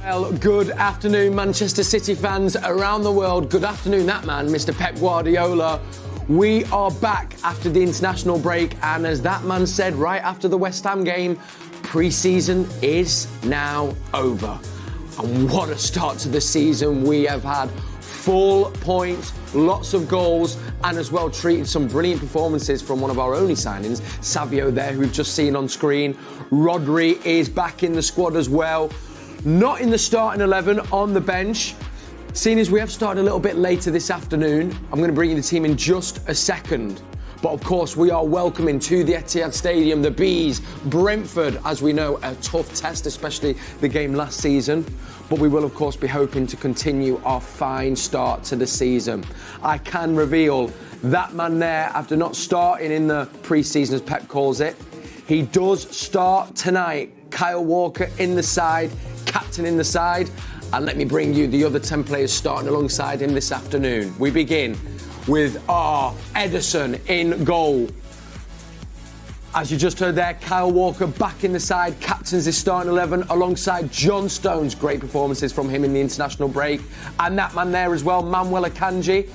Well, good afternoon, Manchester City fans around the world. Good afternoon, that man, Mr. Pep Guardiola. We are back after the international break, and as that man said right after the West Ham game, pre-season is now over. And what a start to the season. We have had full points, lots of goals, and as well treated some brilliant performances from one of our only signings, Savio there, who we've just seen on screen. Rodri is back in the squad as well. Not in the starting 11, on the bench. Seeing as we have started a little bit later this afternoon, I'm going to bring you the team in just a second. But of course, we are welcoming to the Etihad Stadium the Bees, Brentford, as we know, a tough test, especially the game last season. But we will, of course, be hoping to continue our fine start to the season. I can reveal that man there, after not starting in the pre-season, as Pep calls it, he does start tonight. Kyle Walker in the side, captain in the side, and let me bring you the other 10 players starting alongside him this afternoon. We begin with Ederson in goal. As you just heard there, Kyle Walker back in the side, captains his starting 11 alongside John Stones. Great performances from him in the international break. And that man there as well, Manuel Akanji.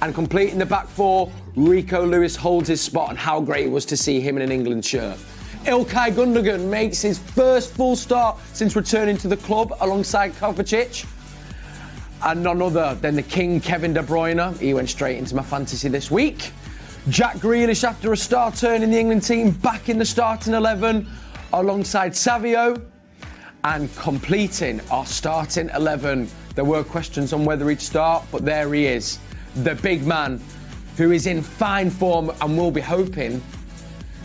And completing the back four, Rico Lewis holds his spot, and how great it was to see him in an England shirt. Ilkay Gundogan makes his first full start since returning to the club alongside Kovacic. And none other than the king, Kevin De Bruyne. He went straight into my fantasy this week. Jack Grealish, after a star turn in the England team, back in the starting 11 alongside Savio. And completing our starting 11. There were questions on whether he'd start, but there he is. The big man who is in fine form and will be hoping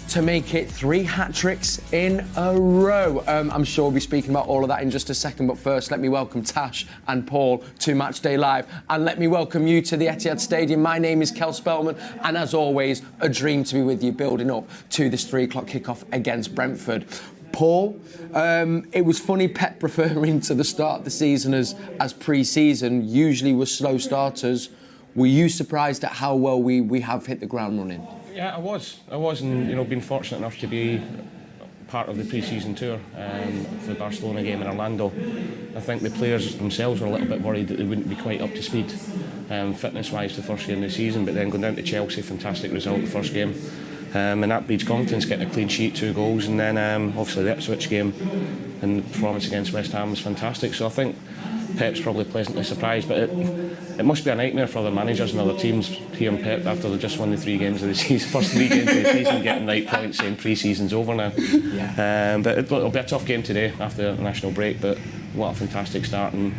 to make it 3 hat-tricks in a row. I'm sure we'll be speaking about all of that in just a second, but first let me welcome Tash and Paul to Matchday Live, and let me welcome you to the Etihad Stadium. My name is Cel Spellman, and as always, a dream to be with you building up to this 3 o'clock kickoff against Brentford. Paul, it was funny Pep referring to the start of the season as pre-season. Usually we're slow starters. Were you surprised at how well we have hit the ground running? Yeah, I was, and been fortunate enough to be part of the pre-season tour for the Barcelona game in Orlando. I think the players themselves were a little bit worried that they wouldn't be quite up to speed, fitness-wise, the first game of the season. But then going down to Chelsea, fantastic result the first game, and that breeds confidence. Getting a clean sheet, 2 goals, and then obviously the Ipswich game and the performance against West Ham was fantastic. So I think Pep's probably pleasantly surprised, but it must be a nightmare for other managers and other teams hearing Pep after they've just won the 3 games of the season, first 3 games of the season, getting right points, saying pre-season's over now. Yeah. But it'll be a tough game today after the national break, but what a fantastic start. And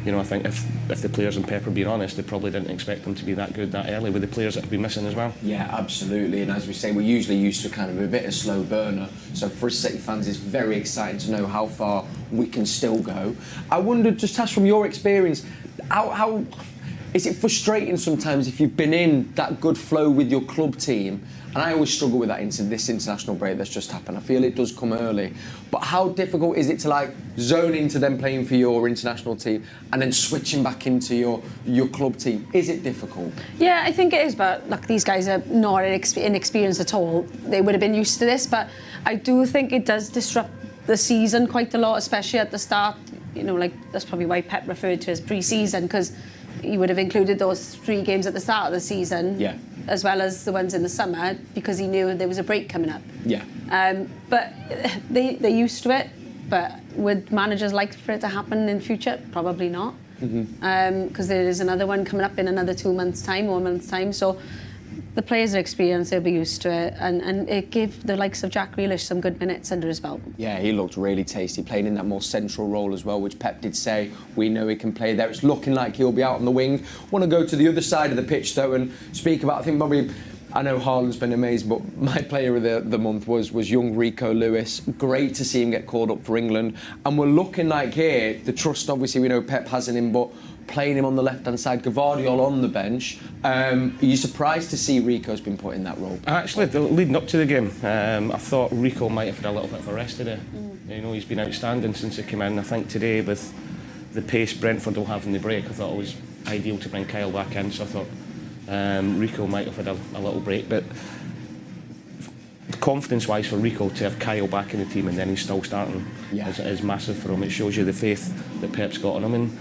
I think if the players and Pep are being honest, they probably didn't expect them to be that good that early with the players that have been missing as well. Yeah, absolutely. And as we say, we're usually used to kind of a bit of slow burner. So for us City fans, it's very exciting to know how far we can still go. I wondered, just Tash, from your experience, how is it frustrating sometimes if you've been in that good flow with your club team? And I always struggle with that into this international break that's just happened. I feel it does come early. But how difficult is it to zone into them playing for your international team and then switching back into your club team? Is it difficult? Yeah, I think it is, but these guys are not inexperienced at all. They would have been used to this, but I do think it does disrupt the season quite a lot, especially at the start. That's probably why Pep referred to as pre-season, because he would have included those 3 games at the start of the season. Yeah. As well as the ones in the summer, because he knew there was a break coming up. Yeah. But they're used to it. But would managers like for it to happen in future? Probably not. Because there is another one coming up in another 2 months' time or a month's time. So the players are experienced, they'll be used to it, and it gave the likes of Jack Grealish some good minutes under his belt. Yeah, he looked really tasty, playing in that more central role as well, which Pep did say we know he can play there. It's looking like he'll be out on the wing. Want to go to the other side of the pitch though and speak about, I think probably, I know Haaland's been amazing, but my player of the month was young Rico Lewis. Great to see him get called up for England. And we're looking like here, the trust obviously we know Pep has in him, but playing him on the left-hand side, Gvardiol on the bench. Are you surprised to see Rico's been put in that role? Actually, leading up to the game, I thought Rico might have had a little bit of a rest today. He's been outstanding since he came in. I think today, with the pace Brentford will have in the break, I thought it was ideal to bring Kyle back in. So I thought Rico might have had a little break, but confidence-wise for Rico to have Kyle back in the team and then he's still starting is massive for him. It shows you the faith that Pep's got in him. And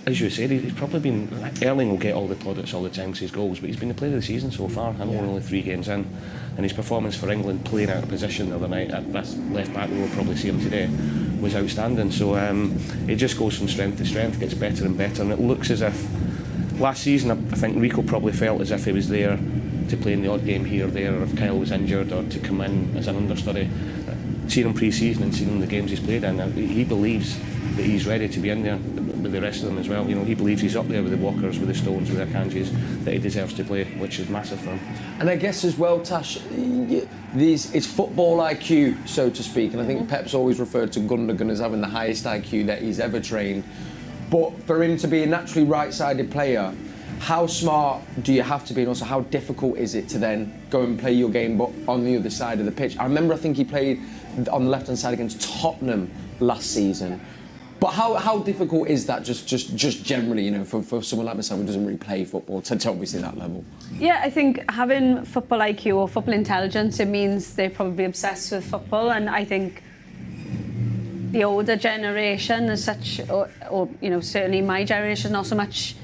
as you said, he's probably been... Erling will get all the plaudits all the time because his goals, but he's been the player of the season so far. I know we're only 3 games in. And his performance for England, playing out of position the other night at left back, we'll probably see him today, was outstanding. So it just goes from strength to strength, gets better and better. And it looks as if... Last season, I think Rico probably felt as if he was there to play in the odd game here or there, or if Kyle was injured, or to come in as an understudy. Seeing him pre-season and seeing the games he's played in, he believes that he's ready to be in there with the rest of them as well. You know, he believes he's up there with the Walkers, with the Stones, with the Akanjis, that he deserves to play, which is massive for him. And I guess as well, Tash, it's football IQ, so to speak, and I think Pep's always referred to Gundogan as having the highest IQ that he's ever trained. But for him to be a naturally right-sided player, how smart do you have to be, and also how difficult is it to then go and play your game but on the other side of the pitch? I remember, I think he played on the left-hand side against Tottenham last season. But how difficult is that just generally, you know, for someone like myself who doesn't really play football to obviously that level? Yeah, I think having football IQ or football intelligence, it means they're probably obsessed with football, and I think the older generation as such, or you know, certainly my generation, not so much.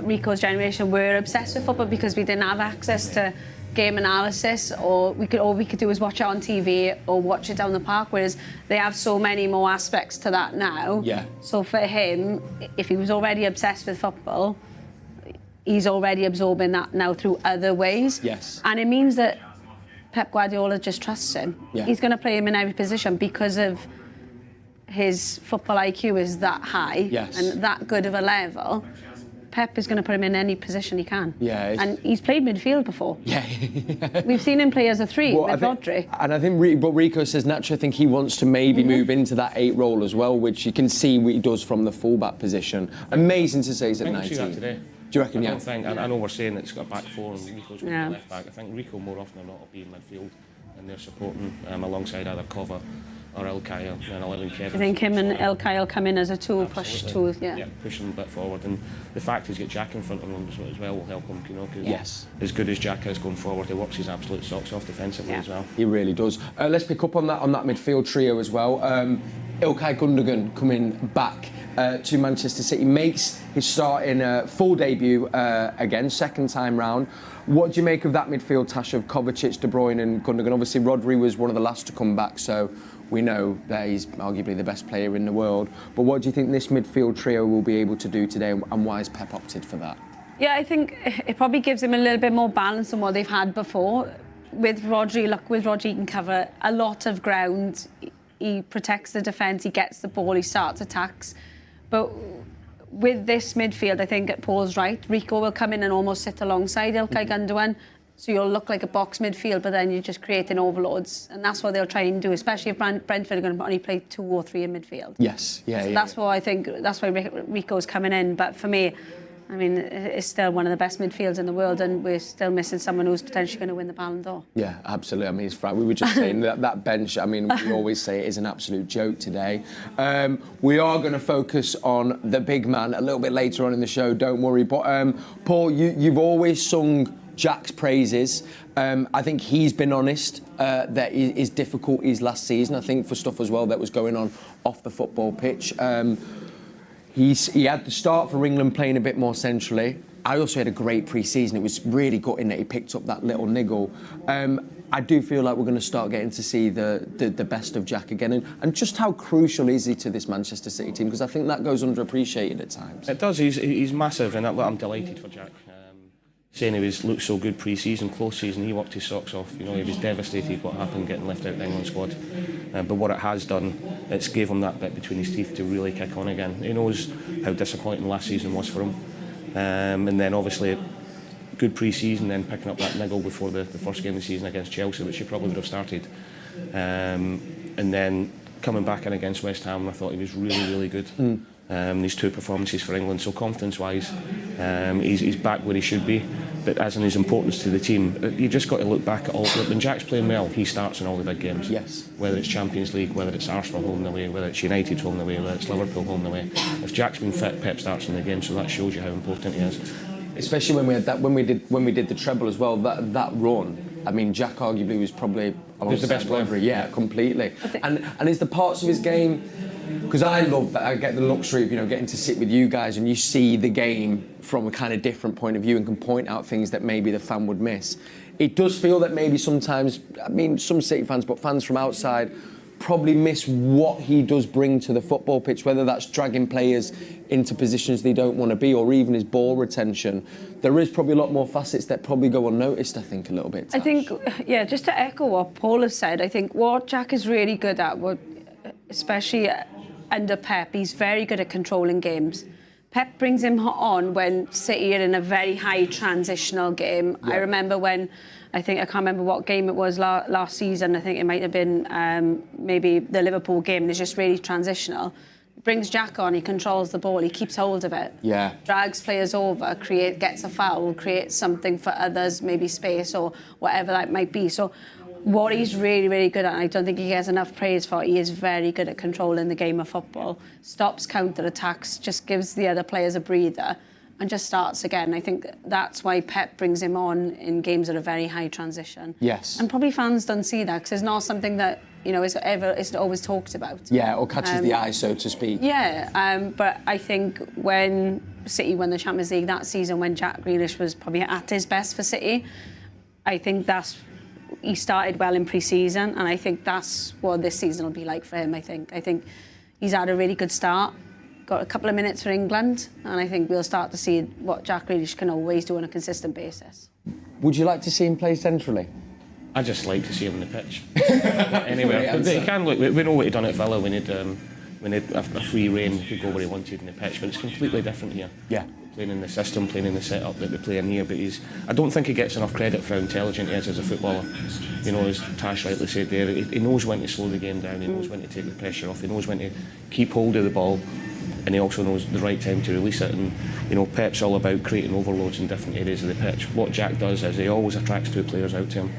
Rico's generation were obsessed with football because we didn't have access to game analysis, or all we could do was watch it on TV or watch it down the park, whereas they have so many more aspects to that now. So for him, if he was already obsessed with football, he's already absorbing that now through other ways. And it means that Pep Guardiola just trusts him. He's going to play him in every position because of his football IQ is that high and that good of a level. Pep is going to put him in any position he can. And he's played midfield before. We've seen him play as a 3 with Rodri. And I think what Rico says, naturally, I think he wants to maybe move into that 8 role as well, which you can see what he does from the fullback position. Amazing to say he's at 19. That today. Do you reckon? I don't think. I know we're saying it's got a back 4 and Rico's going to left back. I think Rico more often than not will be in midfield, and they're supporting alongside either Kova or Ilkay and allowing Kevin. I think him and Ilkay will come in as a tool, push tool, push him a bit forward, and the fact he's got Jack in front of him as well will help him, you know, because as good as Jack is going forward, he works his absolute socks off defensively as well. He really does. Let's pick up on that midfield trio as well. Ilkay Gundogan coming back to Manchester City, makes his start in full debut again, second time round. What do you make of that midfield, Tash, of Kovacic, De Bruyne and Gundogan? Obviously, Rodri was one of the last to come back, so we know that he's arguably the best player in the world. But what do you think this midfield trio will be able to do today, and why has Pep opted for that? Yeah, I think it probably gives him a little bit more balance than what they've had before. With Rodri, he can cover a lot of ground. He protects the defence, he gets the ball, he starts attacks. But with this midfield, I think Paul's right. Rico will come in and almost sit alongside Ilkay Gundogan. So you'll look like a box midfield, but then you're just creating overloads. And that's what they'll try and do, especially if Brentford are going to only play 2 or 3 in midfield. That's what I think, that's why Rico's coming in. But for me, I mean, it's still one of the best midfields in the world, and we're still missing someone who's potentially going to win the Ballon d'Or. Yeah, absolutely. I mean, it's frank. We were just saying that bench, I mean, we always say it is an absolute joke today. We are going to focus on the big man a little bit later on in the show, don't worry. But Paul, you've always sung Jack's praises. I think he's been honest that his difficulties last season, I think for stuff as well that was going on off the football pitch. He had the start for England playing a bit more centrally. I also had a great pre-season. It was really gutting that he picked up that little niggle. I do feel like we're going to start getting to see the best of Jack again. And just how crucial is he to this Manchester City team? Because I think that goes underappreciated at times. It does. He's massive, and I'm delighted for Jack. Saying he looked so good pre-season, close season, he worked his socks off. You know, he was devastated what happened getting left out of the England squad. But what it has done, it's gave him that bit between his teeth to really kick on again. He knows how disappointing last season was for him. And then obviously, good pre-season, then picking up that niggle before the first game of the season against Chelsea, which he probably would have started. And then coming back in against West Ham, I thought he was really, really good. These 2 performances for England, so confidence-wise, he's back where he should be. But as in his importance to the team, you just got to look back at all. When Jack's playing well, he starts in all the big games. Whether it's Champions League, whether it's Arsenal home and away, whether it's United home and away, whether it's Liverpool home and away. If Jack's been fit, Pep starts in the game, so that shows you how important he is. Especially when we had that, when we did the treble as well. That run. I mean, Jack arguably was probably He's the best player. Yeah, completely. And is the parts of his game, because I love that I get the luxury of getting to sit with you guys and you see the game from a kind of different point of view and can point out things that maybe the fan would miss. It does feel that maybe sometimes, I mean, some City fans, but fans from outside probably miss what he does bring to the football pitch, whether that's dragging players into positions they don't want to be or even his ball retention. There is probably a lot more facets that probably go unnoticed, I think, a little bit. Tash. I think, yeah, just to echo what Paul has said, I think what Jack is really good at, especially under Pep, he's very good at controlling games. Pep brings him on when City are in a very high transitional game. Yeah. I remember when, I can't remember what game it was last season. I think it might have been maybe the Liverpool game. And it's just really transitional. Brings Jack on, he controls the ball, he keeps hold of it. Yeah. Drags players over, gets a foul, creates something for others, maybe space or whatever that might be. So what he's really, really good at, and I don't think he gets enough praise for, he is very good at controlling the game of football. Stops counter-attacks, just gives the other players a breather and just starts again. I think that's why Pep brings him on in games that are very high transition. Yes. And probably fans don't see that because it's not something that is always talked about. Yeah, or catches the eye, so to speak. Yeah, but I think when City won the Champions League that season, when Jack Grealish was probably at his best for City, I think he started well in pre-season, and I think that's what this season will be like for him. I think he's had a really good start, got a couple of minutes for England, and I think we'll start to see what Jack Grealish can always do on a consistent basis. Would you like to see him play centrally? I just like to see him on the pitch. Anywhere. He can look. We know what he done at Villa. We need a free rein. He could go where he wanted in the pitch, but it's completely different here. Yeah. Playing in the system, playing in the setup that we play in here, but I don't think he gets enough credit for how intelligent he is as a footballer. As Tash rightly said there, he knows when to slow the game down, he knows when to take the pressure off, he knows when to keep hold of the ball, and he also knows the right time to release it. And Pep's all about creating overloads in different areas of the pitch. What Jack does is he always attracts two players out to him,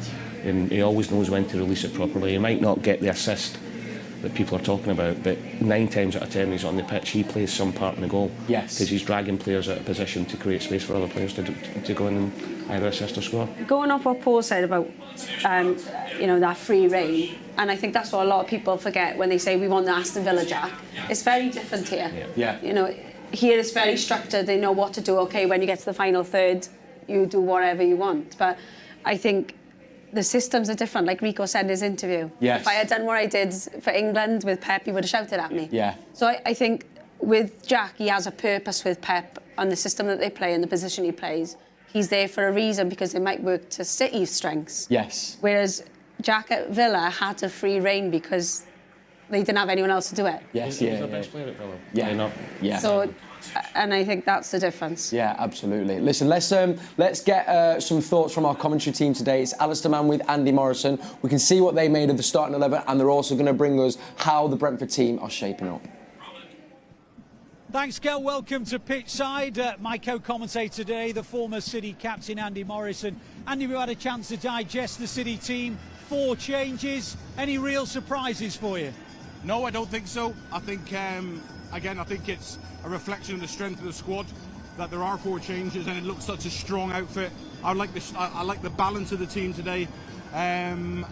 and he always knows when to release it properly. He might not get the assist that people are talking about, but 9 times out of 10 he's on the pitch, he plays some part in the goal. Yes. Because he's dragging players out of position to create space for other players to go in and either assist or score. Going off what Paul said about that free rein, and I think that's what a lot of people forget when they say we want the Aston Villa Jack. It's very different here. Yeah. Here it's very structured. They know what to do. Okay, when you get to the final third, you do whatever you want. But I think the systems are different, like Rico said in his interview. Yes. If I had done what I did for England with Pep, he would have shouted at me. Yeah. So I think with Jack, he has a purpose with Pep on the system that they play and the position he plays. He's there for a reason because it might work to City's strengths. Yes. Whereas Jack at Villa had a free rein because they didn't have anyone else to do it. Yes, yeah. He's the best player at Villa. Yeah. Yeah. So, and I think that's the difference. Yeah, absolutely. Listen, let's get some thoughts from our commentary team today. It's Alistair Mann with Andy Morrison. We can see what they made of the starting 11, and they're also going to bring us how the Brentford team are shaping up. Thanks, Cel. Welcome to Pitchside. My co-commentator today, the former City captain, Andy Morrison. Andy, we had a chance to digest the City team. 4 changes. Any real surprises for you? No, I don't think so. I think, I think it's a reflection of the strength of the squad that there are 4 changes, and it looks such a strong outfit. I like the balance of the team today. And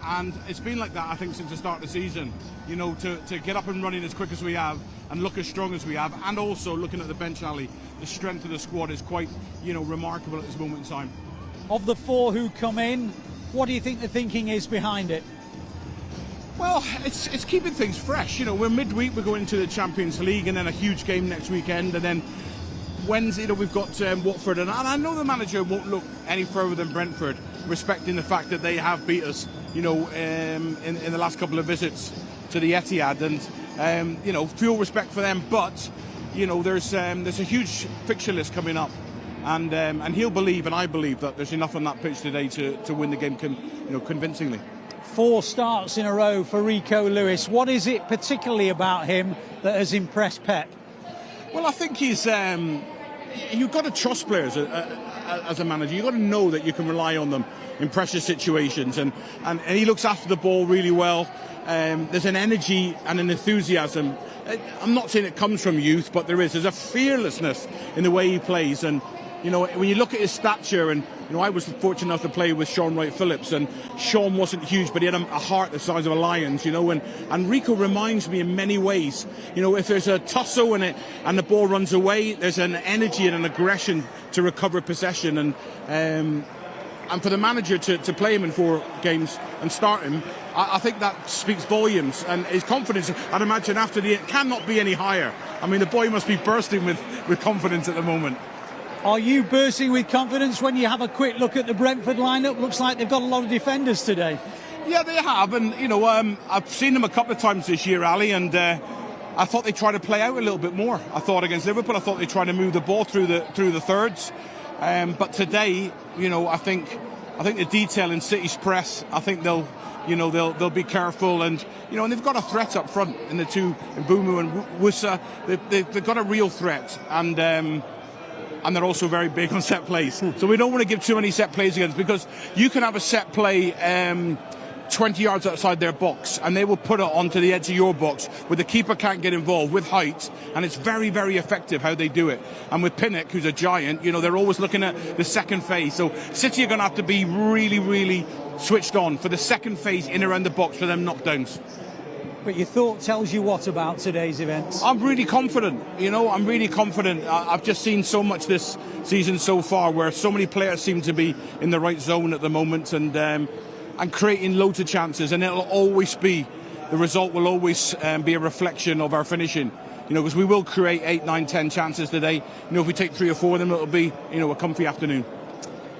it's been like that, I think, since the start of the season. To get up and running as quick as we have and look as strong as we have, and also looking at the bench, Ali, the strength of the squad is quite, remarkable at this moment in time. Of the 4 who come in, what do you think the thinking is behind it? Well, it's keeping things fresh. We're midweek, we're going into the Champions League, and then a huge game next weekend, and then Wednesday, we've got Watford, and I know the manager won't look any further than Brentford, respecting the fact that they have beat us, in the last couple of visits to the Etihad, and full respect for them. But there's a huge fixture list coming up, and he'll believe, and I believe, that there's enough on that pitch today to win the game, convincingly. 4 starts in a row for Rico Lewis. What is it particularly about him that has impressed Pep? Well, I think he's. You've got to trust players as a manager. You've got to know that you can rely on them in pressure situations, and he looks after the ball really well. There's an energy and an enthusiasm. I'm not saying it comes from youth, but there's a fearlessness in the way he plays. And when you look at his stature and I was fortunate enough to play with Sean Wright-Phillips, and Sean wasn't huge, but he had a heart the size of a lion's, and Rico reminds me in many ways, if there's a tussle and the ball runs away, there's an energy and an aggression to recover possession, and for the manager to play him in 4 games and start him, I think that speaks volumes, and his confidence, I'd imagine after it cannot be any higher. I mean, the boy must be bursting with confidence at the moment. Are you bursting with confidence when you have a quick look at the Brentford lineup? Looks like they've got a lot of defenders today. Yeah, they have, and I've seen them a couple of times this year, Ali, and I thought they tried to play out a little bit more. I thought against Liverpool, I thought they tried to move the ball through the thirds, but today, I think the detail in City's press, I think they'll be careful, and and they've got a threat up front in the two, in Bumu and Wusa. They've got a real threat, and they're also very big on set plays. So we don't want to give too many set plays against, because you can have a set play 20 yards outside their box, and they will put it onto the edge of your box where the keeper can't get involved with height, and it's very, very effective how they do it. And with Pinnock, who's a giant, they're always looking at the second phase. So City are going to have to be really, really switched on for the second phase in around the box for them knockdowns. But your thought tells you what about today's events? I'm really confident, I'm really confident. I've just seen so much this season so far where so many players seem to be in the right zone at the moment, and creating loads of chances, and it'll always be, the result will always be a reflection of our finishing, because we will create 8, 9, 10 chances today. If we take 3 or 4 of them, it'll be, a comfy afternoon.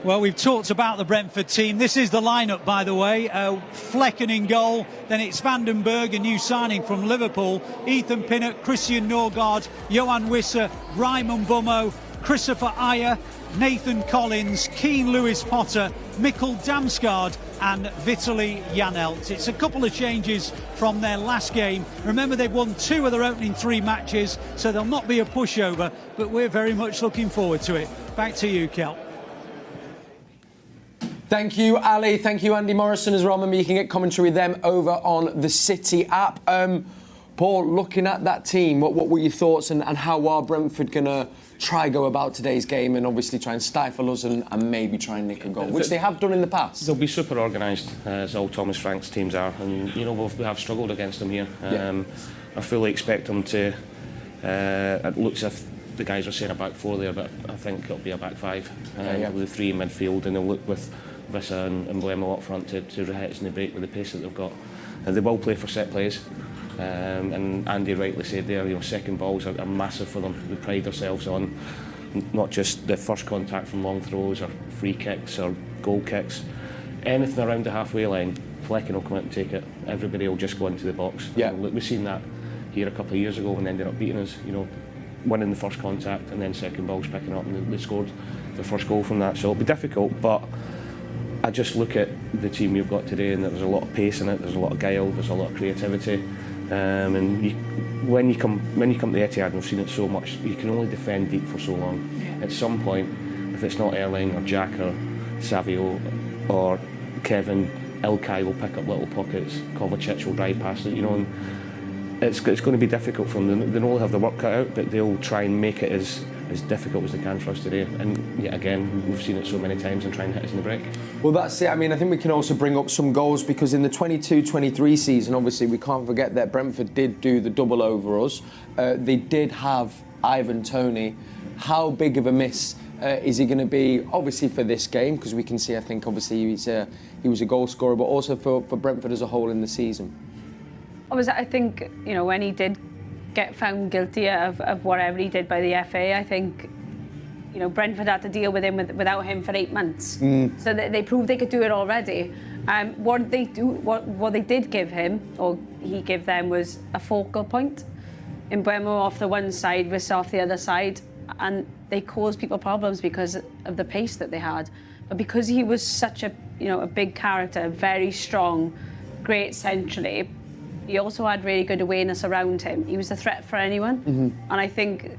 Well, we've talked about the Brentford team. This is the lineup, by the way. Flecken in goal, then it's Vandenberg, a new signing from Liverpool, Ethan Pinnock, Christian Norgard, Johan Wissa, Raymond Bummo, Christopher Ayer, Nathan Collins, Keane Lewis Potter, Mikkel Damsgaard and Vitaly Janelt. It's a couple of changes from their last game. Remember, they've won 2 of their opening 3 matches, so there'll not be a pushover, but we're very much looking forward to it. Back to you, Kel. Thank you, Ali. Thank you, Andy Morrison as well. Remember, you can get commentary with them over on the City app. Paul, looking at that team, what were your thoughts, and how are Brentford going to try go about today's game and obviously try and stifle us and maybe try and nick a goal, which they have done in the past? They'll be super organised, as all Thomas Frank's teams are, and we have struggled against them here. I fully expect them to. It looks as if the guys are saying a back 4 there, but I think it'll be a back 5 with 3 in midfield, and they'll look with Vissa and Blemo up front to hit us in the break with the pace that they've got. They will play for set plays, and Andy rightly said there, second balls are massive for them. We pride ourselves on not just the first contact from long throws or free kicks or goal kicks. Anything around the halfway line, Flecken will come out and take it. Everybody will just go into the box. Yeah. We've seen that here a couple of years ago when they ended up beating us, winning the first contact and then second balls picking up, and they scored the first goal from that. So it'll be difficult, but I just look at the team you've got today, and there's a lot of pace in it, there's a lot of guile, there's a lot of creativity, and when you come to Etihad, and we've seen it so much, you can only defend deep for so long. At some point, if it's not Erling or Jack or Savio or Kevin, Ilkay will pick up little pockets, Kovacic will drive past it, and it's going to be difficult for them. They all have the work cut out, but they'll try and make it as difficult as they can for us today. And yet again, we've seen it so many times and try and hit us in the break. Well, that's it. I mean, I think we can also bring up some goals, because in the 22-23 season, obviously, we can't forget that Brentford did do the double over us. They did have Ivan Toney. How big of a miss is he going to be, obviously, for this game? Because we can see, I think, obviously, he was a goal scorer, but also for Brentford as a whole in the season. I think, when he did get found guilty of whatever he did by the FA, I think, Brentford had to deal with him without him for 8 months. So they proved they could do it already. What they did give him, or he gave them, was a focal point. Mbeumo off the one side, Vissa off the other side, and they caused people problems because of the pace that they had. But because he was such a big character, very strong, great centrally, he also had really good awareness around him. He was a threat for anyone. And I think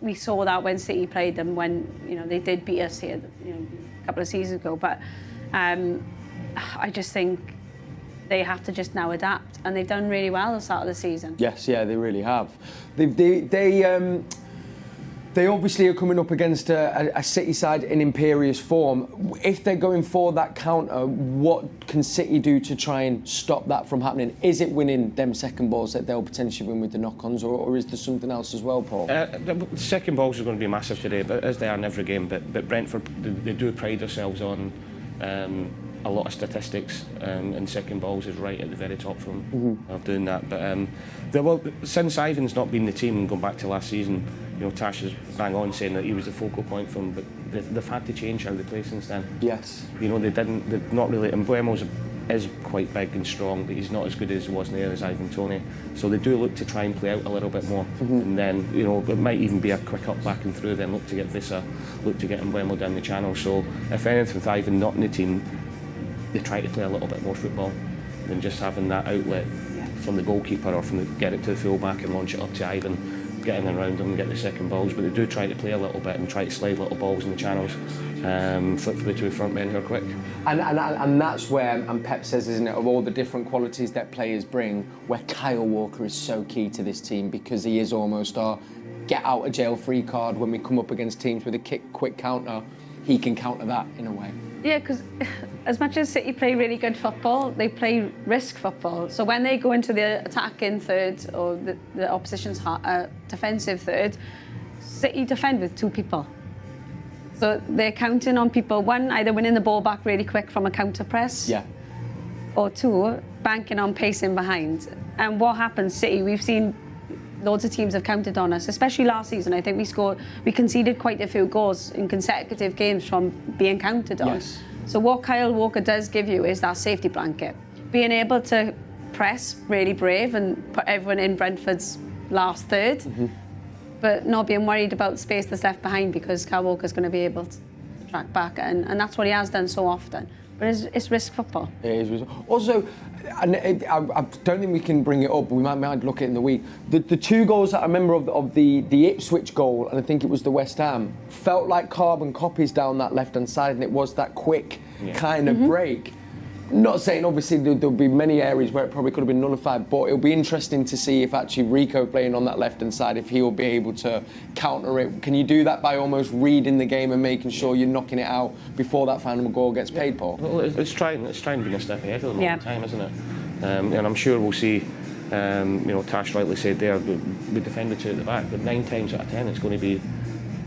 we saw that when City played them, when they did beat us here a couple of seasons ago. But I just think they have to just now adapt, and they've done really well at the start of the season. Yes, yeah, they really have. They obviously are coming up against a City side in imperious form. If they're going for that counter, what can City do to try and stop that from happening? Is it winning them second balls that they'll potentially win with the knock-ons, or is there something else as well, Paul? The second balls are going to be massive today, but as they are in every game. But Brentford, they do pride themselves on a lot of statistics, and second balls is right at the very top of doing that. But since Ivan's not been the team, and going back to last season, you know, Tash is bang on saying that he was the focal point for them, but they've had to change how they play since then. Yes. You know, they've not really, and Buemo is quite big and strong, but he's not as good as he was in there as Ivan Toney. So they do look to try and play out a little bit more. And then, you know, it might even be a quick up back and through, then look to get Vissa, look to get Buemo down the channel. So if anything, with Ivan not in the team, they try to play a little bit more football than just having that outlet from the goalkeeper or get it to the full back and launch it up to Ivan, get in and around them and get the second balls. But they do try to play a little bit and try to slide little balls in the channels, flip through to the front men who are quick. And that's where, and Pep says, isn't it, of all the different qualities that players bring, where Kyle Walker is so key to this team, because he is almost our get out of jail free card when we come up against teams with a quick counter. He can counter that in a way. Yeah, because as much as City play really good football, they play risk football. So when they go into the attacking third or the opposition's defensive third, City defend with two people. So they're counting on people, one, either winning the ball back really quick from a counter press, or two, banking on pacing behind. And what happens, City, we've seen loads of teams have counted on us, especially last season. I think we conceded quite a few goals in consecutive games from being counted on. Yes. So what Kyle Walker does give you is that safety blanket. Being able to press, really brave, and put everyone in Brentford's last third, but not being worried about the space that's left behind, because Kyle Walker's going to be able to track back, and that's what he has done so often. But it's risk football. It is. Also, and I don't think we can bring it up, but we might look at it in the week. The two goals that I remember of the Ipswich goal, and I think it was the West Ham, felt like carbon copies down that left-hand side, and it was that quick kind of break. Not saying, obviously, there'll be many areas where it probably could have been nullified, but it'll be interesting to see if actually Rico playing on that left-hand side, if he'll be able to counter it. Can you do that by almost reading the game and making sure you're knocking it out before that final goal gets paid, Paul? Well, it's trying to be a step ahead of them all the time, isn't it? And I'm sure we'll see, you know, Tash rightly said there, we defend the two at the back, but 9 times out of 10 it's going to be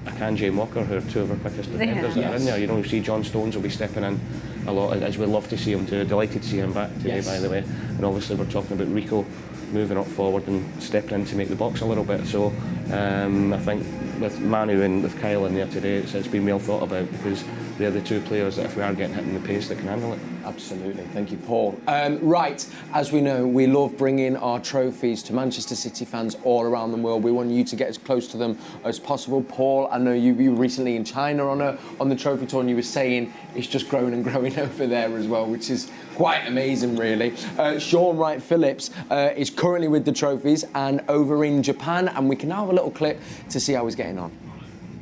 Akanji and Walker, who are two of our quickest defenders that are in there. You know, you see John Stones will be stepping in a lot, as we love to see him do. Delighted to see him back today, by the way. And obviously we're talking about Rico moving up forward and stepping in to make the box a little bit. So I think with Manu and with Kyle in there today, it's been well thought about, because they're the two players that if we are getting hit in the pace, that can handle it. Absolutely, thank you, Paul. Right, as we know, we love bringing our trophies to Manchester City fans all around the world. We want you to get as close to them as possible. Paul, I know you were recently in China on the trophy tour, and you were saying it's just growing and growing over there as well, which is quite amazing, really. Sean Wright Phillips is currently with the trophies and over in Japan, and we can now have a little clip to see how he's getting on.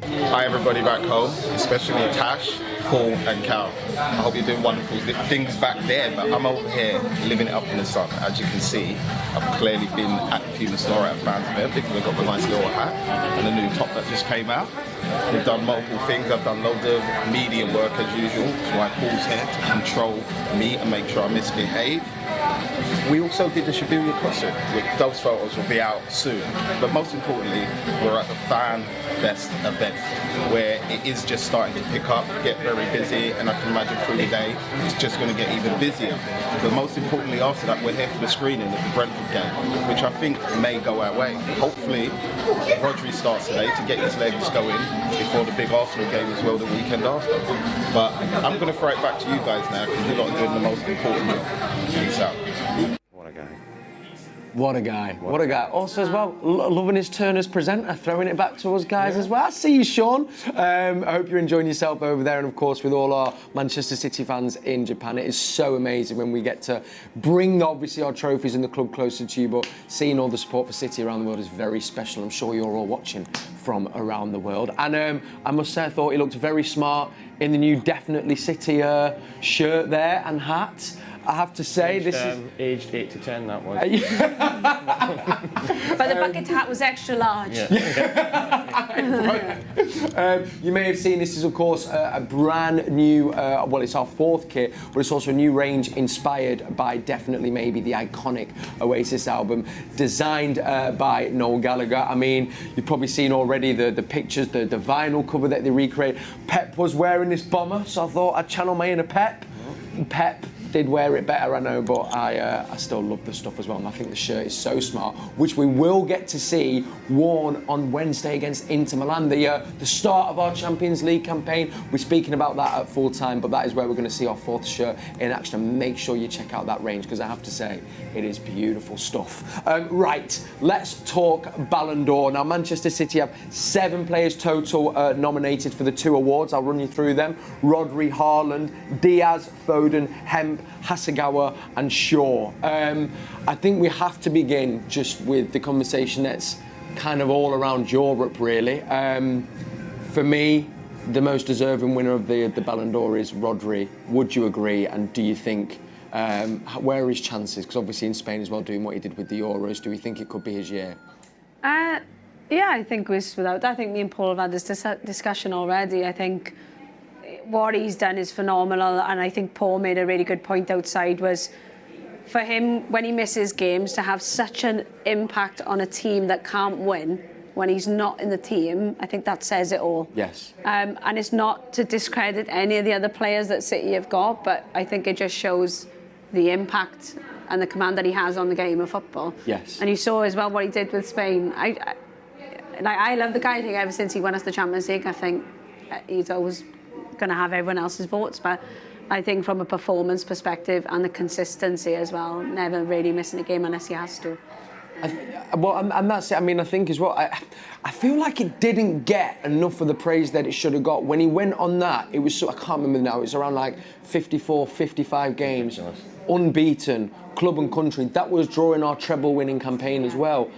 Hi everybody back home, especially Tash, Paul and Cal. I hope you're doing wonderful things back there, but I'm over here living it up in the sun. As you can see, I've clearly been at Puma Store at a fan's event because I've got the nice little hat and the new top that just came out. We've done multiple things. I've done loads of media work as usual, so I Paul's here to control me and make sure I misbehave. We also did the Shibuya concert, which those photos will be out soon. But most importantly, we're at the Fan Fest event, where it is just starting to pick up, get very busy, and I can imagine through the day it's just going to get even busier. But most importantly, after that, we're here for the screening of the Brentford game, which I think may go our way. Hopefully, Rodri starts today to get his legs going before the big Arsenal game as well the weekend after. But I'm going to throw it back to you guys now, because you're not doing the most important job. Peace out. What a guy. What a guy. What a guy. Also, as well, loving his turn as presenter, throwing it back to us guys as well. I see you, Sean. I hope you're enjoying yourself over there, and of course with all our Manchester City fans in Japan. It is so amazing when we get to bring, obviously, our trophies and the club closer to you, but seeing all the support for City around the world is very special. I'm sure you're all watching from around the world. And I must say, I thought he looked very smart in the new Definitely City shirt there and hat. I have to say, Aged, this is... aged 8 to 10, that was. But the bucket hat was extra large. You may have seen this is, of course, a brand new, well, it's our 4th kit, but it's also a new range inspired by definitely maybe the iconic Oasis album, designed by Noel Gallagher. I mean, you've probably seen already the pictures, the vinyl cover that they recreate. Pep was wearing this bomber, so I thought I'd channel my inner Pep. Pep did wear it better, I know, but I still love the stuff as well, and I think the shirt is so smart, which we will get to see worn on Wednesday against Inter Milan, the start of our Champions League campaign. We're speaking about that at full time, but that is where we're going to see our 4th shirt in action, and make sure you check out that range, because I have to say, it is beautiful stuff. Right, let's talk Ballon d'Or. Now, Manchester City have 7 players total nominated for the 2 awards. I'll run you through them. Rodri, Haaland, Diaz, Foden, Hemp, Hasegawa and Shaw. I think we have to begin just with the conversation that's kind of all around Europe, really. For me, the most deserving winner of the Ballon d'Or is Rodri. Would you agree? And do you think, where are his chances? Because obviously in Spain as well, doing what he did with the Euros, do we think it could be his year? Yeah, I think without that, I think me and Paul have had this discussion already. I think what he's done is phenomenal, and I think Paul made a really good point outside, was for him, when he misses games, to have such an impact on a team that can't win when he's not in the team. I think that says it all. Yes. And it's not to discredit any of the other players that City have got, but I think it just shows the impact and the command that he has on the game of football. Yes. And you saw as well what he did with Spain. I love the guy. I think ever since he won us the Champions League, I think he's always going to have everyone else's votes, but I think from a performance perspective and the consistency as well, never really missing a game unless he has to. Well, and that's it. I mean, I think as well, I feel like it didn't get enough of the praise that it should have got. When he went on that, it was, I can't remember now, it was around like 54, 55 games, unbeaten, club and country. That was drawing our treble winning campaign as well.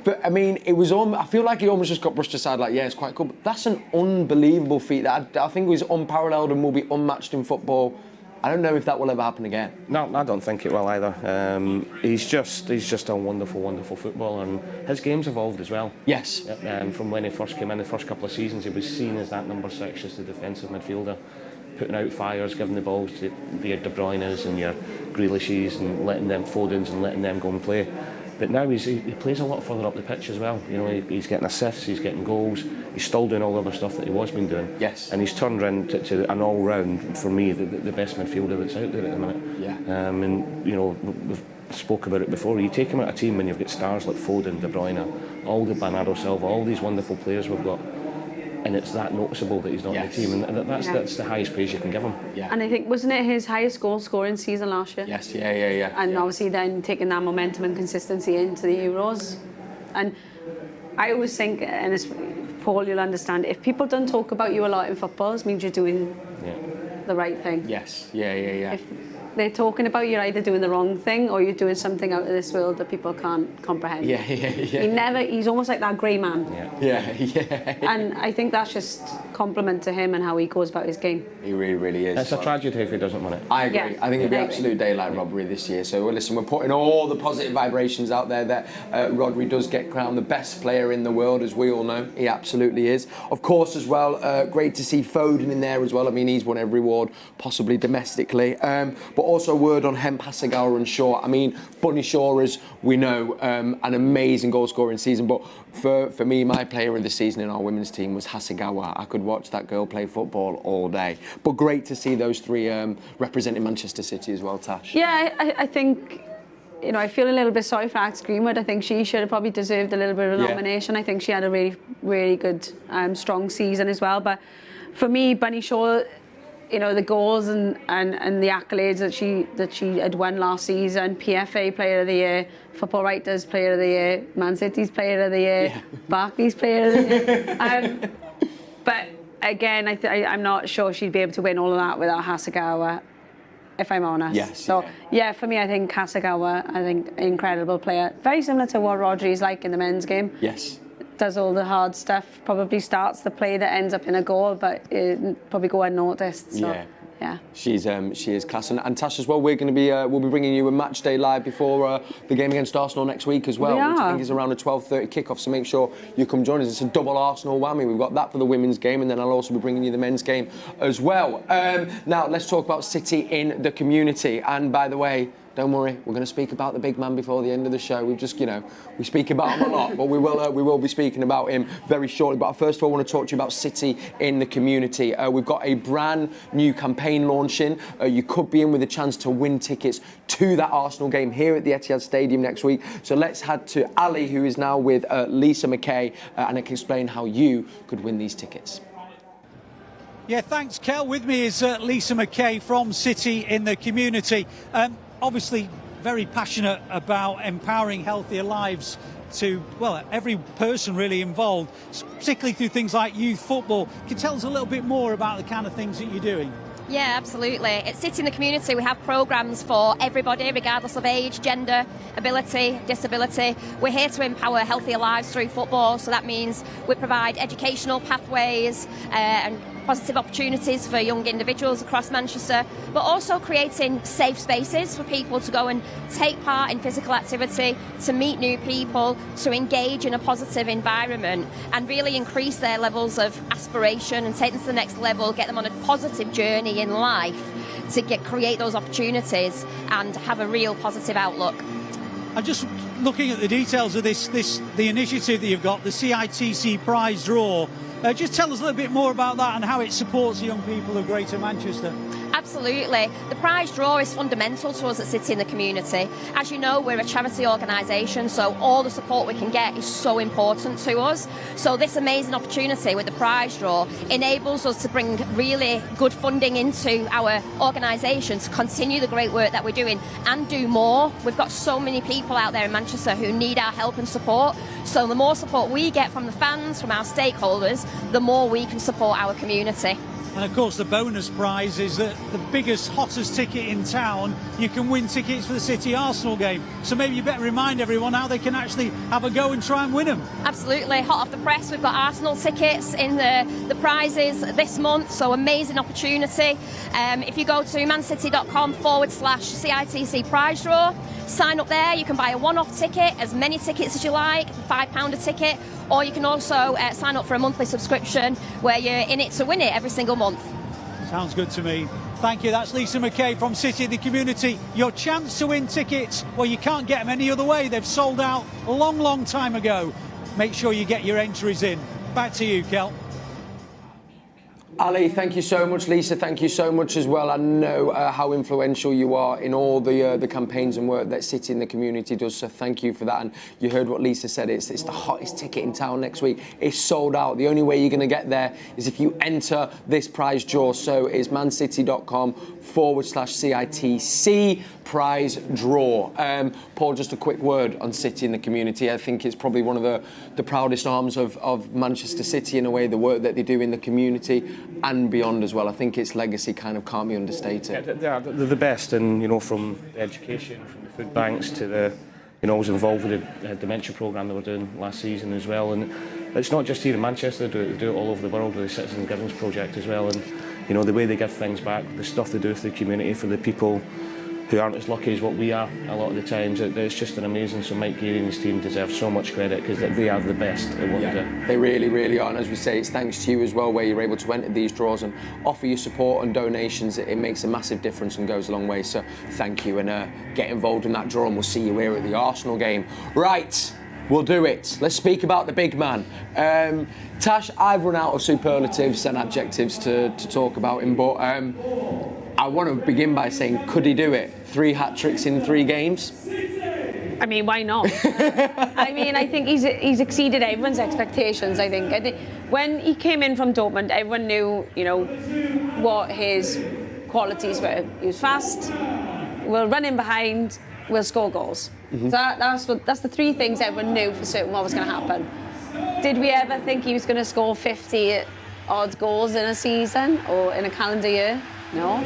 But I mean, it was I feel like he almost just got brushed aside, like, yeah, it's quite cool. But that's an unbelievable feat. That I think was unparalleled and will be unmatched in football. I don't know if that will ever happen again. No, I don't think it will either. He's just a wonderful, wonderful footballer, and his game's evolved as well. Yes. From when he first came in, the first couple of seasons, he was seen as that number 6, as the defensive midfielder, putting out fires, giving the balls to your De Bruynes and your Grealishes, and letting them Fodens and letting them go and play. But now he plays a lot further up the pitch as well. You know, he's getting assists, he's getting goals, he's still doing all the other stuff that he was been doing. Yes. And he's turned around to an all-round, for me, the best midfielder that's out there at the minute. Yeah. And you know, we've spoke about it before. You take him out of a team and you've got stars like Foden, De Bruyne, all the Bernardo Silva, all these wonderful players we've got. And it's that noticeable that he's not in the team, and that's the highest praise you can give him. Yeah. And I think, wasn't it his highest goal scoring season last year? Yes, yeah. And obviously then taking that momentum and consistency into the Euros. And I always think, and as Paul, you'll understand, if people don't talk about you a lot in football, it means you're doing the right thing. Yes, yeah. If they're talking about, you're either doing the wrong thing or you're doing something out of this world that people can't comprehend. Yeah. He's almost like that grey man. Yeah. And I think that's just compliment to him and how he goes about his game. He really is. It's a tragedy if he doesn't win it. I agree. Yeah, I think it'd be absolute daylight robbery this year. So listen, we're putting all the positive vibrations out there that Rodri does get crowned the best player in the world, as we all know. He absolutely is. Of course, as well, great to see Foden in there as well. I mean, he's won every award, possibly domestically. But also a word on Hemp, Hasegawa and Shaw. I mean, Bunny Shaw, as we know, an amazing goal-scoring season. But for me, my player of the season in our women's team was Hasegawa. I could watch that girl play football all day. But great to see those three representing Manchester City as well, Tash. Yeah, I think, you know, I feel a little bit sorry for Alex Greenwood. I think she should have probably deserved a little bit of a nomination. I think she had a really, really good, strong season as well. But for me, Bunny Shaw, you know, the goals and the accolades that she had won last season, PFA Player of the Year, Football Writers Player of the Year, Man City's Player of the Year, Barclays Player of the Year. But again, I'm not sure she'd be able to win all of that without Hasegawa, if I'm honest. Yes, so for me, I think Hasegawa, incredible player. Very similar to what Rodri's like in the men's game. Yes. Does all the hard stuff, probably starts the play that ends up in a goal, but it probably go unnoticed. So Yeah. She is class. And Tash as well, we'll be bringing you a match day live before the game against Arsenal next week as well. We which I are. think is around a 12:30 kickoff, so make sure you come join us. It's a double Arsenal whammy. We've got that for the women's game, and then I'll also be bringing you the men's game as well. Now, let's talk about City in the community. And by the way, don't worry, we're going to speak about the big man before the end of the show. We've just, we speak about him a lot, but we will be speaking about him very shortly. But first of all, I want to talk to you about City in the community. We've got a brand new campaign launching. You could be in with a chance to win tickets to that Arsenal game here at the Etihad Stadium next week. So let's head to Ali, who is now with Lisa McKay, and I can explain how you could win these tickets. Yeah, thanks, Kel. With me is Lisa McKay from City in the community. Obviously, very passionate about empowering healthier lives to, well, every person really involved, particularly through things like youth football. Can you tell us a little bit more about the kind of things that you're doing? Yeah, absolutely. At City in the community, we have programmes for everybody, regardless of age, gender, ability, disability. We're here to empower healthier lives through football, so that means we provide educational pathways and positive opportunities for young individuals across Manchester, but also creating safe spaces for people to go and take part in physical activity, to meet new people, to engage in a positive environment and really increase their levels of aspiration and take them to the next level, get them on a positive journey in life to create those opportunities and have a real positive outlook. I'm just looking at the details of the initiative that you've got, the CITC prize draw. Just tell us a little bit more about that and how it supports the young people of Greater Manchester. Absolutely. The prize draw is fundamental to us at City in the community. As you know, we're a charity organisation, so all the support we can get is so important to us. So this amazing opportunity with the prize draw enables us to bring really good funding into our organisation to continue the great work that we're doing and do more. We've got so many people out there in Manchester who need our help and support. So the more support we get from the fans, from our stakeholders, the more we can support our community. And of course the bonus prize is that the biggest, hottest ticket in town, you can win tickets for the City Arsenal game. So maybe you better remind everyone how they can actually have a go and try and win them. Absolutely, hot off the press, we've got Arsenal tickets in the prizes this month, so amazing opportunity. If you go to mancity.com/CITC prize draw, sign up there, you can buy a one-off ticket, as many tickets as you like, £5 a ticket, or you can also sign up for a monthly subscription where you're in it to win it every single month. Sounds good to me. Thank you. That's Lisa McKay from City in the community. Your chance to win tickets, well, you can't get them any other way. They've sold out a long, long time ago. Make sure you get your entries in. Back to you, Kel. Ali, thank you so much. Lisa, thank you so much as well. I know how influential you are in all the campaigns and work that City in the community does, so thank you for that. And you heard what Lisa said, it's the hottest ticket in town next week. It's sold out. The only way you're going to get there is if you enter this prize draw. So it's mancity.com/CITC prize draw. Paul, just a quick word on City in the community. I think it's probably one of the proudest arms of Manchester City in a way, the work that they do in the community and beyond as well. I think its legacy kind of can't be understated. Yeah, they're the best, and from the education, from the food banks to the, I was involved with the dementia programme they were doing last season as well. And it's not just here in Manchester, they do it all over the world with the Citizen Givings Project as well. And the way they give things back, the stuff they do for the community, for the people who aren't as lucky as what we are a lot of the times, it's just an amazing. So Mike Geary and his team deserve so much credit because they are the best at what they do. They really, really are. And as we say, it's thanks to you as well, where you're able to enter these draws and offer your support and donations. It makes a massive difference and goes a long way. So thank you, and get involved in that draw, and we'll see you here at the Arsenal game. Right. We'll do it. Let's speak about the big man. Tash, I've run out of superlatives and adjectives to talk about him, but I want to begin by saying, could he do it? 3 hat-tricks in 3 games? I mean, why not? I think he's exceeded everyone's expectations, I think when he came in from Dortmund, everyone knew, what his qualities were. He was fast, will run in behind, will score goals. Mm-hmm. So that's the 3 things everyone knew for certain what was going to happen. Did we ever think he was going to score 50-odd goals in a season or in a calendar year? No.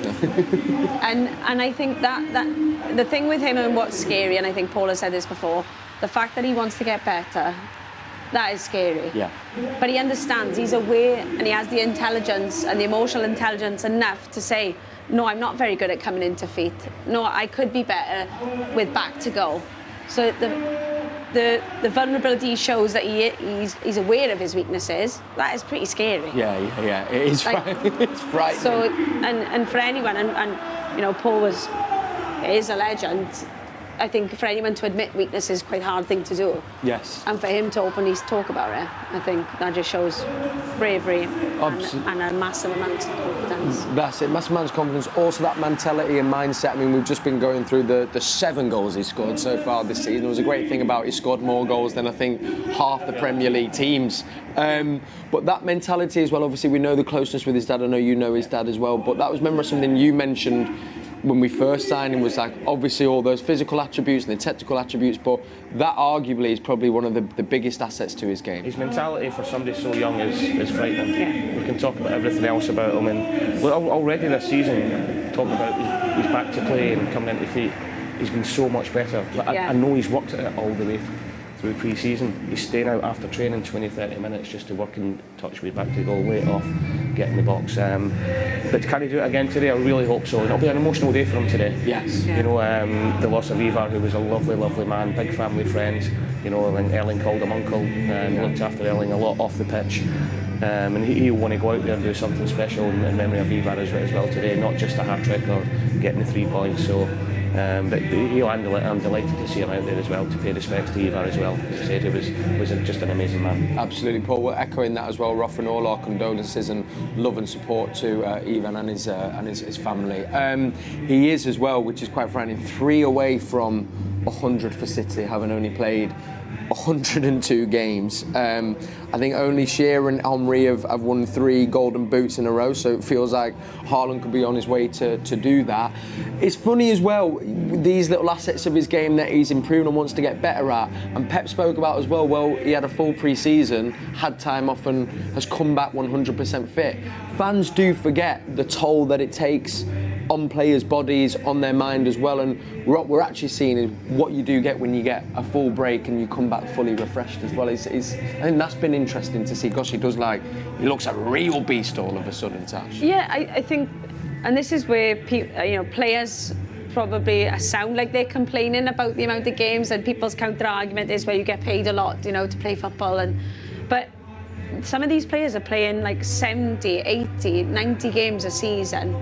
and I think that the thing with him and what's scary, and I think Paul has said this before, the fact that he wants to get better, that is scary. Yeah. But he understands, he's aware, and he has the intelligence and the emotional intelligence enough to say, no, I'm not very good at coming into feet. No, I could be better with back to goal. So the vulnerability shows that he's aware of his weaknesses. That is pretty scary. Yeah. It is it's frightening. So, and for anyone, and you know, Paul is a legend. I think for anyone to admit weakness is quite a hard thing to do. Yes. And for him to openly talk about it, I think that just shows bravery and a massive amount of confidence. That's it, massive amount of confidence. Also that mentality and mindset. I mean, we've just been going through the 7 goals he scored so far this season. There was a great thing about he scored more goals than I think half the Premier League teams. But that mentality as well, obviously we know the closeness with his dad. I know you know his dad as well. But that was, remember, something you mentioned when we first signed him, was like obviously all those physical attributes and the technical attributes, but that arguably is probably one of the biggest assets to his game. His mentality for somebody so young is frightening. Yeah. We can talk about everything else about him, and already this season, talking about he's back to play and coming into feet, he's been so much better. I know he's worked at it all the way through pre-season. He's staying out after training 20-30 minutes just to work and touch way back to goal, lay it off, get in the box. But can he do it again today? I really hope so. It'll be an emotional day for him today. Yes. You know, the loss of Ivar, who was a lovely, lovely man, big family friend. You know, and Erling called him uncle and looked after Erling a lot off the pitch. And he'll want to go out there and do something special in memory of Ivar as well today, not just a hat-trick or getting the 3 points. So. But I'm delighted to see him out there as well, to pay respects to Ivar as well. As I said, he was just an amazing man. Absolutely, Paul. We're echoing that as well, offering all our condolences and love and support to Ivan and his family. He is as well, which is quite frightening, 3 away from 100 for City, having only played 102 games. I think only Shearer and Henry have won 3 golden boots in a row, so it feels like Haaland could be on his way to do that. It's funny as well, these little assets of his game that he's improving and wants to get better at, and Pep spoke about as well, he had a full pre-season, had time off and has come back 100% fit. Fans do forget the toll that it takes on players' bodies, on their mind as well, and what we're actually seeing is what you do get when you get a full break and you come back fully refreshed as well. I think that's been interesting to see. Gosh, he looks a real beast all of a sudden, Tash. Yeah, I think, and this is where players probably sound like they're complaining about the amount of games, and people's counter argument is where you get paid a lot, to play football, but some of these players are playing like 70, 80, 90 games a season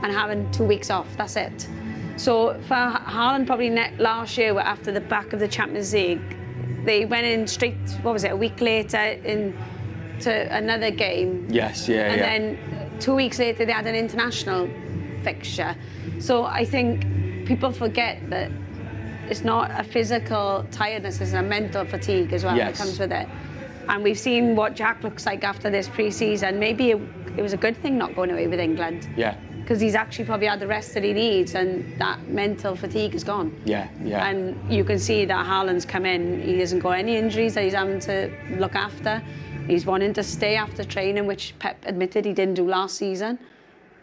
and having 2 weeks off, that's it. So for Haaland, probably last year, after the back of the Champions League, they went in straight, a week later into another game. Yes, and then 2 weeks later, they had an international fixture. So I think people forget that it's not a physical tiredness, it's a mental fatigue as well that comes with it. And we've seen what Jack looks like after this pre-season. Maybe it was a good thing not going away with England. Yeah. Because he's actually probably had the rest that he needs, and that mental fatigue is gone. Yeah. And you can see that Haaland's come in, he hasn't got any injuries that he's having to look after. He's wanting to stay after training, which Pep admitted he didn't do last season.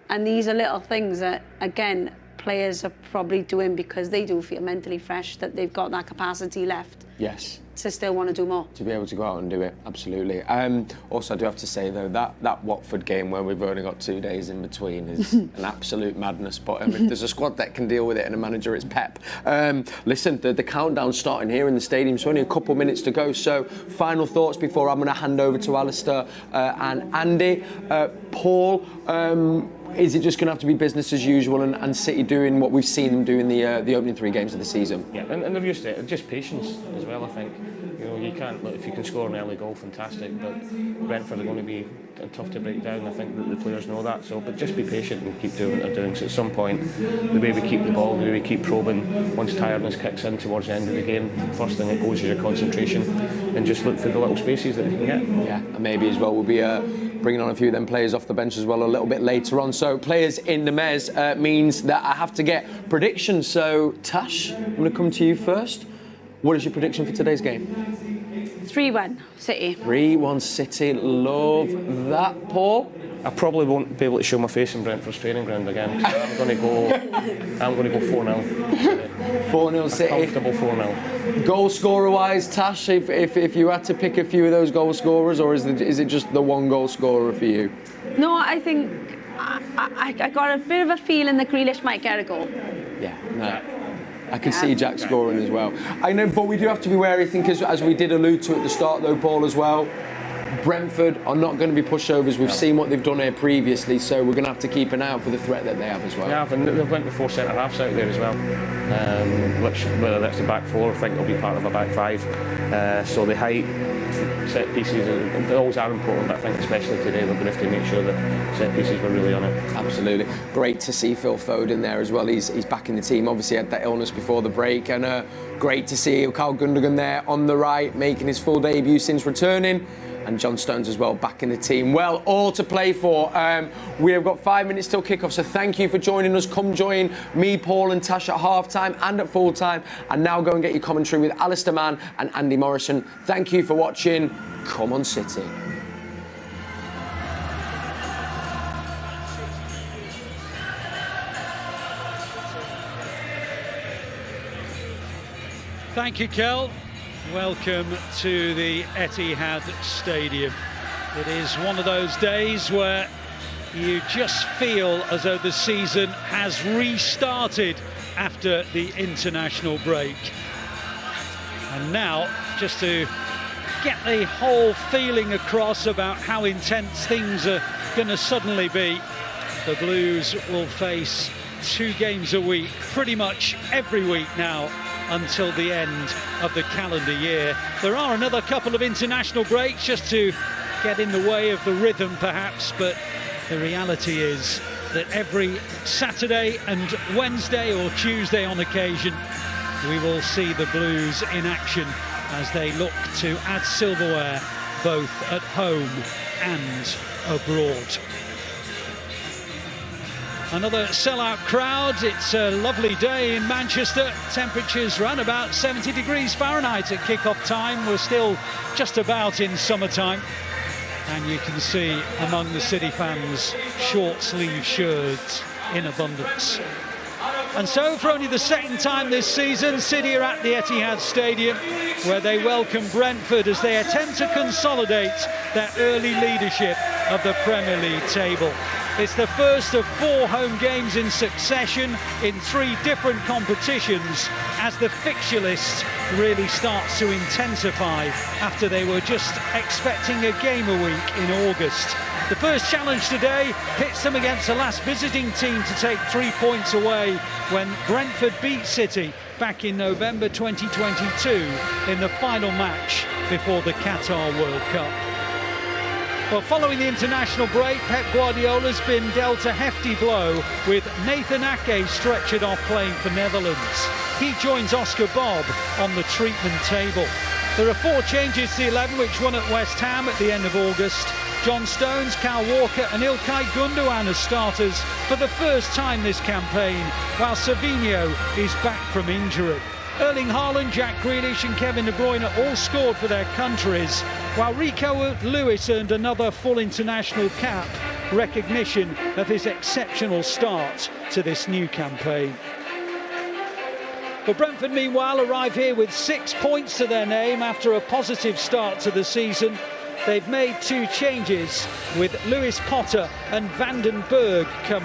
And these are little things that, again, players are probably doing because they do feel mentally fresh, that they've got that capacity left. Yes. To still want to do more. To be able to go out and do it, absolutely. Also, I do have to say, though, that Watford game where we've only got 2 days in between is an absolute madness. But if there's a squad that can deal with it and a manager, it's Pep. Listen, the countdown's starting here in the stadium, so only a couple minutes to go. So, final thoughts before I'm going to hand over to Alistair and Andy. Paul, is it just going to have to be business as usual and City doing what we've seen them do in the opening 3 games of the season? Yeah, and they're used to it. Just patience as well, I think. You can't, if you can score an early goal, fantastic, but Brentford are going to be tough to break down. I think that the players know that, but just be patient and keep doing what they're doing. So at some point, the way we keep the ball, the way we keep probing, once tiredness kicks in towards the end of the game, first thing that goes is your concentration, and just look for the little spaces that you can get. Yeah, and maybe as well we'll be bringing on a few of them players off the bench as well a little bit later on. So players in the Mez means that I have to get predictions. So Tash, I'm going to come to you first. What is your prediction for today's game? 3-1 City. 3-1 City. Love that, Paul. I probably won't be able to show my face in Brentford's training ground again. So I'm going to go 4-0. 4-0 City. Comfortable 4-0. Goal scorer wise, Tash, if you had to pick a few of those goal scorers, or is it just the one goal scorer for you? No, I think I got a bit of a feeling that Grealish might get a goal. Yeah, no. I can see Jack scoring as well. I know, but we do have to be wary, I think, as we did allude to at the start, though, Paul, as well. Brentford are not going to be pushovers. We've seen what they've done here previously, so we're going to have to keep an eye out for the threat that they have as well. Yeah, and they've went with 4 centre-halves out there as well, which, whether that's the back 4, I think they'll be part of a back 5. So the height, set pieces, they always are important, but I think especially today they're going to have to make sure that set pieces were really on it. Absolutely. Great to see Phil Foden there as well. He's back in the team. Obviously had that illness before the break, and great to see Ilkay Gundogan there on the right, making his full debut since returning. And John Stones as well back in the team. Well, all to play for. We have got 5 minutes till kick-off, so thank you for joining us. Come join me, Paul and Tash at half-time and at full-time. And now go and get your commentary with Alistair Mann and Andy Morrison. Thank you for watching. Come on, City. Thank you, Kel. Welcome to the Etihad Stadium. It is one of those days where you just feel as though the season has restarted after the international break. And now, just to get the whole feeling across about how intense things are going to suddenly be, the Blues will face 2 games a week, pretty much every week now, until the end of the calendar year. There are another couple of international breaks just to get in the way of the rhythm perhaps, but the reality is that every Saturday and Wednesday or Tuesday on occasion we will see the Blues in action as they look to add silverware both at home and abroad. Another sellout crowd. It's a lovely day in Manchester. Temperatures run about 70 degrees Fahrenheit at kick-off time. We're still just about in summertime. And you can see among the City fans, short sleeve shirts in abundance. And so, for only the second time this season, City are at the Etihad Stadium, where they welcome Brentford as they attempt to consolidate their early leadership of the Premier League table. It's the first of 4 home games in succession in 3 different competitions as the fixture list really starts to intensify after they were just expecting a game a week in August. The first challenge today pits them against the last visiting team to take 3 points away when Brentford beat City back in November 2022 in the final match before the Qatar World Cup. Well, following the international break, Pep Guardiola's been dealt a hefty blow with Nathan Ake stretchered off playing for Netherlands. He joins Oscar Bob on the treatment table. There are 4 changes to the 11 which won at West Ham at the end of August. John Stones, Kyle Walker and Ilkay Gundogan as starters for the first time this campaign, while Savinho is back from injury. Erling Haaland, Jack Grealish and Kevin De Bruyne all scored for their countries, while Rico Lewis earned another full international cap, recognition of his exceptional start to this new campaign. But Brentford, meanwhile, arrive here with 6 points to their name after a positive start to the season. They've made 2 changes, with Lewis Potter and Van den Berg coming